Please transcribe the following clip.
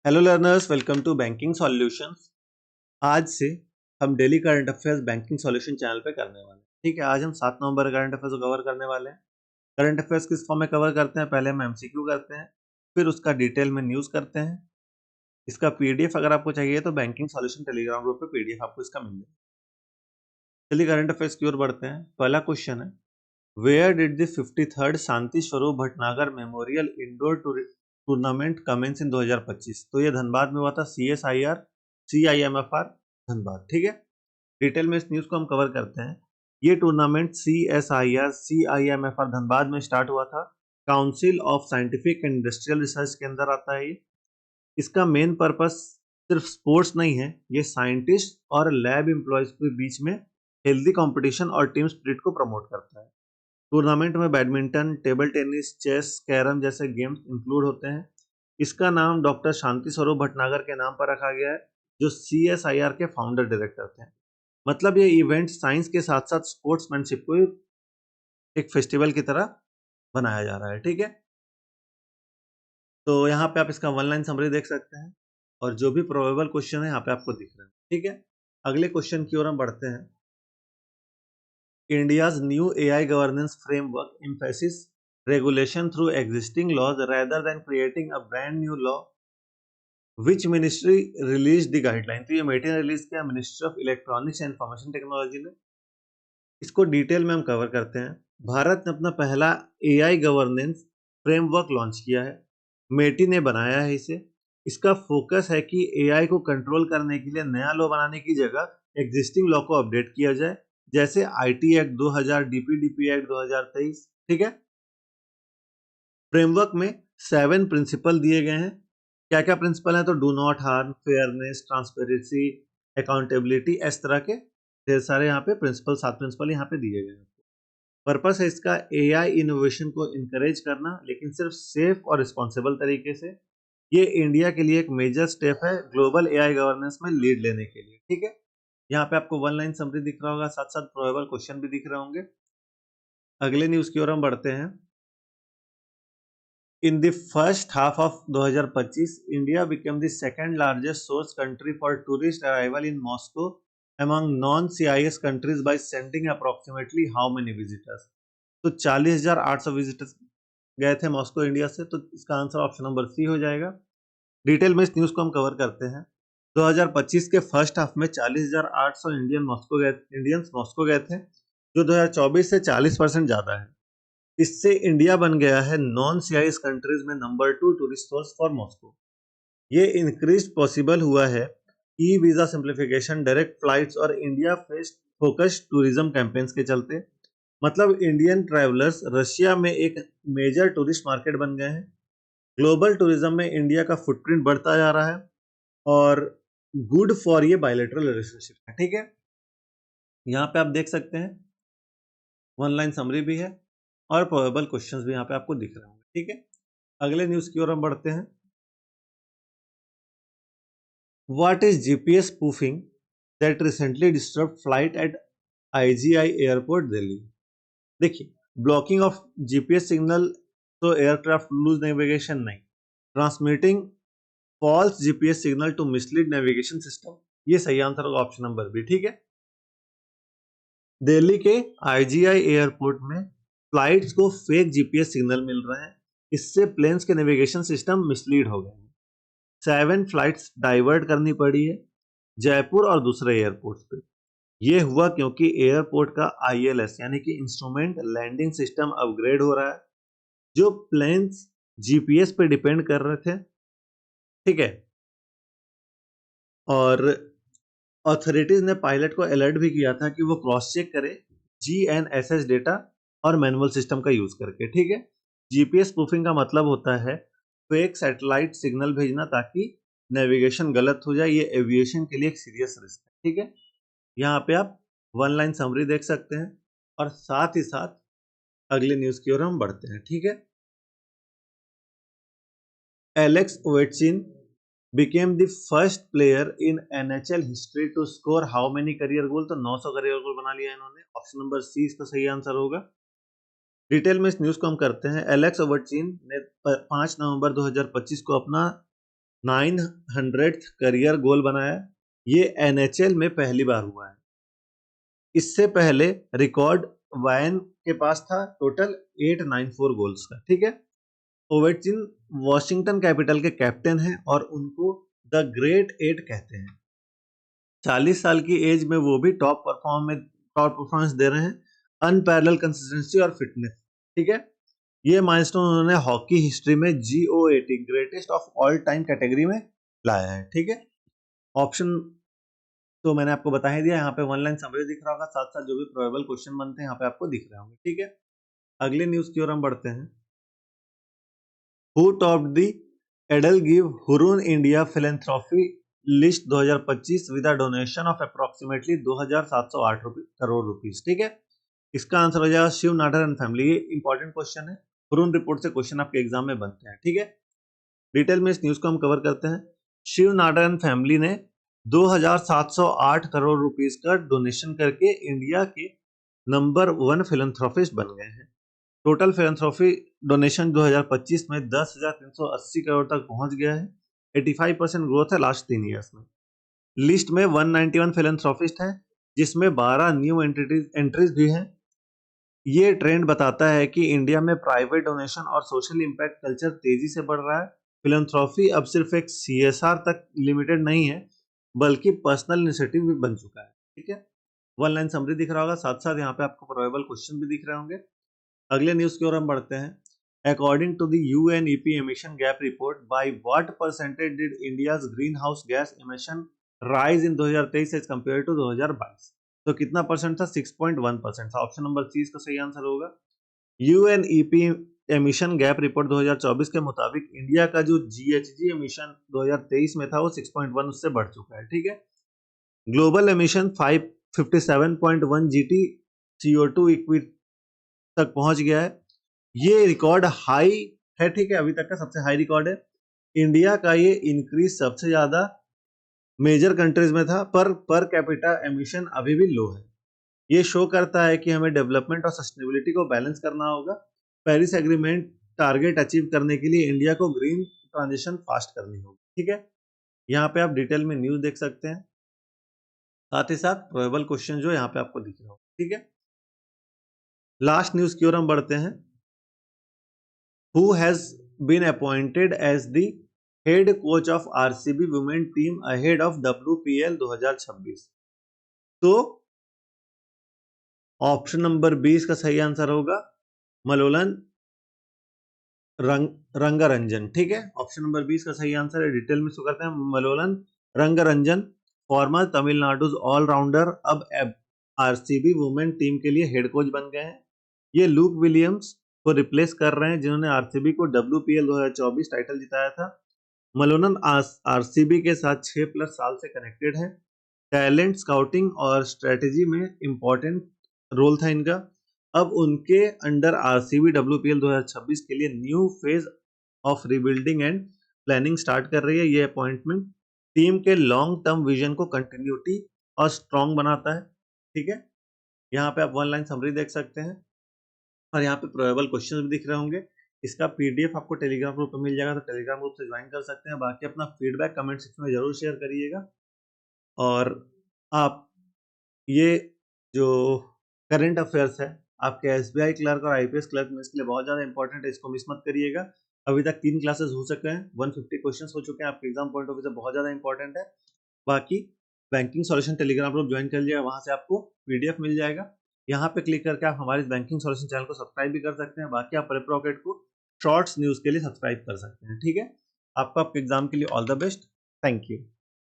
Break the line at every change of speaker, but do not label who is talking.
Hello learners, welcome to banking solutions. आज से हम daily current affairs banking solution channel पे करने वाले हैं। ठीक है, आज हम 7 नवंबर करंट अफेयर्स को कवर करने वाले हैं। करंट अफेयर्स किस फॉर्म में कवर करते हैं? पहले हम एमसीक्यू करते हैं, फिर उसका डिटेल में न्यूज़ करते हैं। इसका पीडीएफ अगर आपको चाहिए तो बैंकिंग सॉल्यूशन टेलीग्राम ग्रुप पे पीडीएफ आपको इसका मिल जाएगा। चलिए करंट अफेयर्स की ओर बढ़ते हैं। पहला क्वेश्चन है, where did the 53rd Shanti Swarup Bhatnagar memorial indoor tournament commence in 2025? तो ये धनबाद में हुआ था, CSIR CIMFR धनबाद। ठीक है, डिटेल में इस न्यूज को हम कवर करते हैं। ये टूर्नामेंट CSIR CIMFR धनबाद में स्टार्ट हुआ था। Council of scientific and industrial research के अंदर आता है ये। इसका मेन पर्पस सिर्फ स्पोर्ट्स नहीं है, ये साइंटिस्ट और लैब एम्प्लॉयज के बीच में हेल्दी कंपटीशन और टीम स्पिरिट को प्रमोट करता है। टूर्नामेंट में badminton, table tennis, chess, carrom जैसे गेम्स इंक्लूड होते हैं। इसका नाम डॉक्टर शांति स्वरूप भटनागर के नाम पर रखा गया है, जो CSIR के फाउंडर डायरेक्टर थे। मतलब ये इवेंट साइंस के साथ साथ स्पोर्ट्समैनशिप को एक फेस्टिवल की तरह बनाया जा रहा है। ठीक है, तो यहाँ पे आप इसका वन लाइन समरी देख सकते हैं और जो भी प्रोबेबल क्वेश्चन है यहाँ पे आपको दिख रहे हैं। ठीक है, अगले क्वेश्चन की ओर हम बढ़ते हैं। India's new AI governance framework emphasizes regulation through existing laws rather than creating a brand new law. Which ministry released the guideline? तो ये मेटे ने रिलीज किया, ministry of electronics and information technology ने। इसको डिटेल में हम कवर करते हैं। भारत ने अपना पहला AI गवर्नेंस फ्रेमवर्क लॉन्च किया है, मेटी ने बनाया है इसे। इसका फोकस है कि AI को कंट्रोल करने के लिए नया लॉ बनाने की जगह एग्जिस्टिंग लॉ को अपडेट किया जाए, जैसे IT एक्ट 2000, DPDP एक्ट 2023। ठीक है, फ्रेमवर्क में 7 प्रिंसिपल दिए गए हैं। क्या क्या प्रिंसिपल है? तो do not harm, fairness, transparency, accountability, इस तरह के ढेर सारे यहाँ पे प्रिंसिपल, 7 प्रिंसिपल यहाँ पे दिए गए हैं। पर्पस है इसका AI इनोवेशन को इनकरेज करना, लेकिन सिर्फ सेफ और रिस्पॉन्सिबल तरीके से। ये इंडिया के लिए एक मेजर स्टेप है ग्लोबल AI गवर्नेंस में लीड लेने के लिए। ठीक है, यहाँ पे आपको वन लाइन समरी दिख रहा होगा, साथ साथ प्रोबेबल क्वेश्चन भी दिख रहे होंगे। अगले न्यूज की ओर हम बढ़ते हैं। In the first half of 2025, India became the second largest source country for tourist arrival in Moscow among non-CIS countries by sending approximately how many visitors? तो 40,800 विजिटर्स गए थे मॉस्को इंडिया से। तो इसका आंसर ऑप्शन नंबर सी हो जाएगा। Detail में इस न्यूज को हम कवर करते हैं। 2025 के फर्स्ट हाफ में 40,800 इंडियंस मॉस्को गए थे, जो 2024 से 40% ज्यादा है। इससे इंडिया बन गया है नॉन CIS कंट्रीज में number 2 tourist source for Moscow. ये इंक्रीज पॉसिबल हुआ है E visa simplification, direct flights और India fest focused tourism campaigns के चलते। मतलब इंडियन ट्रैवलर्स रशिया में एक मेजर टूरिस्ट मार्केट बन गए हैं। ग्लोबल टूरिज्म में इंडिया का फुटप्रिंट बढ़ता जा रहा है और गुड फॉर ये बायलैटरल रिलेशनशिप है। ठीक है, यहाँ पे आप देख सकते हैं वन लाइन समरी भी है और प्रोबेबल क्वेश्चंस भी यहाँ पे आपको दिख रहे होंगे। ठीक है, अगले न्यूज की ओर हम बढ़ते हैं। What is GPS spoofing that recently disturb flight at IGI airport Delhi? देखिए, ब्लॉकिंग ऑफ GPS सिग्नल तो एयरक्राफ्ट लूज नेविगेशन नहीं, transmitting false GPS signal to mislead navigation system, ये सही आंसर होगा ऑप्शन नंबर बी। ठीक है, दिल्ली के IGI एयरपोर्ट में फ्लाइट्स को फेक GPS सिग्नल मिल रहे हैं, इससे प्लेन्स के नेविगेशन सिस्टम मिसलीड हो गए हैं। 7 फ्लाइट्स डाइवर्ट करनी पड़ी है जयपुर और दूसरे एयरपोर्ट्स पे। ये हुआ क्योंकि एयरपोर्ट का ILS यानी कि इंस्ट्रूमेंट लैंडिंग सिस्टम अपग्रेड हो रहा है, जो प्लेन्स GPS पे डिपेंड कर रहे थे। ठीक है, और ऑथोरिटीज ने पायलट को अलर्ट भी किया था कि वो क्रॉस चेक करे GNSS डेटा और मैनुअल सिस्टम का यूज करके। ठीक है, GPS स्पूफिंग का मतलब होता है फेक सैटेलाइट सिग्नल भेजना ताकि नेविगेशन गलत हो जाए। ये एविएशन के लिए एक सीरियस रिस्क है। ठीक है, यहाँ पे आप वन लाइन समरी देख सकते हैं और साथ ही साथ अगले न्यूज की ओर हम बढ़ते हैं। ठीक है, Alex ओवेटचिन became the first player in NHL history to score how many career goal? तो 900 career goal बना लिया इन्होंने। ऑप्शन नंबर सी इसका सही आंसर होगा। डिटेल में इस न्यूज को हम करते हैं। एलेक्स ओवेटचिन ने 5 नवंबर 2025 को अपना 900th करियर गोल बनाया। ये एनएचएल में पहली बार हुआ है। इससे पहले रिकॉर्ड वायन के पास था टोटल 894 गोल्स का। ठीक है, ओवेचकिन वॉशिंगटन कैपिटल के कैप्टन हैं और उनको द ग्रेट 8 कहते हैं। 40 साल की एज में वो भी टॉप परफॉर्मेंस दे रहे हैं, अनपैरेलल कंसिस्टेंसी और फिटनेस। ठीक है, ये माइलस्टोन उन्होंने हॉकी हिस्ट्री में GOAT greatest of all time category में लाया है। ठीक है, ऑप्शन तो मैंने आपको बता ही दिया। यहाँ पे वन लाइन समरी दिख रहा होगा, साथ साथ जो भी प्रोबेबल क्वेश्चन बनते हैं यहाँ पे आपको दिख रहे होंगे। ठीक है, अगले न्यूज की ओर हम बढ़ते हैं। Who topped the Edelgive Hurun India philanthropy list 2025 with a donation of approximately 2708 crore rupees. ठीक है, इसका आंसर हो जाएगा शिव नाडर एंड फैमिली। ये इंपॉर्टेंट क्वेश्चन है, हुरून रिपोर्ट से क्वेश्चन आपके एग्जाम में बनते हैं। ठीक है, डिटेल में इस न्यूज को हम कवर करते हैं। शिव नाडर एंड फैमिली ने 2708 करोड़ रुपीस का डोनेशन करके इंडिया के नंबर 1 फिलेंथ्रोपिस्ट बन गए हैं। टोटल फिलेंथ्रोपी डोनेशन 2025 में 10,380 करोड़ तक पहुंच गया है। 85% ग्रोथ है लास्ट 3 ईयर्स में। लिस्ट में 191 फिलेंथ्रोपिस्ट हैं, जिसमें 12 न्यू एंट्रीज भी हैं। ये ट्रेंड बताता है कि इंडिया में प्राइवेट डोनेशन और सोशल इम्पैक्ट कल्चर तेजी से बढ़ रहा है। फिलेंथ्रोपी अब सिर्फ एक CSR तक लिमिटेड नहीं है, बल्कि पर्सनल इनिशिएटिव भी बन चुका है। ठीक है, वन लाइन समरी दिख रहा होगा, साथ साथ यहाँ पे आपको प्रोबेबल क्वेश्चन भी दिख रहे होंगे। अगले न्यूज की ओर हम बढ़ते हैं। According to the UNEP emission gap report, by what percentage did India's greenhouse gas emission rise in 2023 as compare to 2022? तो कितना परसेंट था? 6.1% था। ऑप्शन नंबर सी इसका सही आंसर होगा। UNEP एमिशन गैप रिपोर्ट 2024 के मुताबिक इंडिया का जो GHG एमिशन 2023 में था वो 6.1 उससे बढ़ चुका है। ठीक है, global emission 557.1 GT CO2 equi तक पहुंच गया है। ये रिकॉर्ड हाई है। ठीक है, अभी तक का सबसे हाई रिकॉर्ड है। इंडिया का ये इंक्रीज सबसे ज्यादा मेजर कंट्रीज में था, पर कैपिटा एमिशन अभी भी लो है। ये शो करता है कि हमें डेवलपमेंट और सस्टेनेबिलिटी को बैलेंस करना होगा। पेरिस एग्रीमेंट टारगेट अचीव करने के लिए इंडिया को ग्रीन ट्रांजिशन फास्ट करनी होगी। ठीक है, यहाँ पे आप डिटेल में न्यूज देख सकते हैं, साथ ही साथ प्रोबेबल क्वेश्चन जो यहाँ पे आपको दिख रहा होगा। ठीक है, लास्ट न्यूज की ओर हम बढ़ते हैं। Who has been appointed as the head coach of RCB women team ahead of WPL 2026? तो ऑप्शन नंबर 20 का सही आंसर होगा मलोलन रंगारंजन। ठीक है, ऑप्शन नंबर 20 का सही आंसर है। डिटेल में इसको करते हैं। मलोलन रंगारंजन फॉर्मर तमिलनाडु ऑलराउंडर अब RCB वुमेन टीम के लिए हेड कोच बन गए हैं। ये लूक विलियम्स को रिप्लेस कर रहे हैं, जिन्होंने RCB को WPL 2024 टाइटल जिताया था। मलोनन RCB के साथ 6+ साल से कनेक्टेड है। टैलेंट स्काउटिंग और स्ट्रेटेजी में इंपॉर्टेंट रोल था इनका। अब उनके अंडर RCB WPL 2026 के लिए new phase of rebuilding and planning start कर रही है। ये अपॉइंटमेंट टीम के लॉन्ग टर्म विजन को कंटिन्यूटी और स्ट्रॉन्ग बनाता है। ठीक है, यहाँ पे आप वन लाइन समरी देख सकते हैं और यहाँ पे प्रोबेबल क्वेश्चन भी दिख रहे होंगे। इसका PDF आपको टेलीग्राम ग्रुप पर मिल जाएगा, तो टेलीग्राम ग्रुप से ज्वाइन कर सकते हैं। बाकी अपना फीडबैक कमेंट सेक्शन में जरूर शेयर करिएगा। और आप ये जो करंट अफेयर्स है आपके SBI क्लर्क और IPS क्लर्क में, इसके लिए बहुत ज़्यादा इंपॉर्टेंट है, इसको मिस मत करिएगा। अभी तक 3 क्लासेस हो चुके हैं, 150 क्वेश्चंस हो चुके हैं, आपके एग्जाम पॉइंट ऑफ व्यू से बहुत ज़्यादा इंपॉर्टेंट है। बाकी banking solution Telegram group join कर लिया, वहाँ से आपको PDF मिल जाएगा। यहाँ पे क्लिक करके आप हमारे बैंकिंग सॉल्यूशन चैनल को सब्सक्राइब भी कर सकते हैं। बाकी आप प्रेप रॉकेट को शॉर्ट्स न्यूज़ के लिए सब्सक्राइब कर सकते हैं। ठीक है, आपको आपके एग्जाम के लिए all the best. Thank you.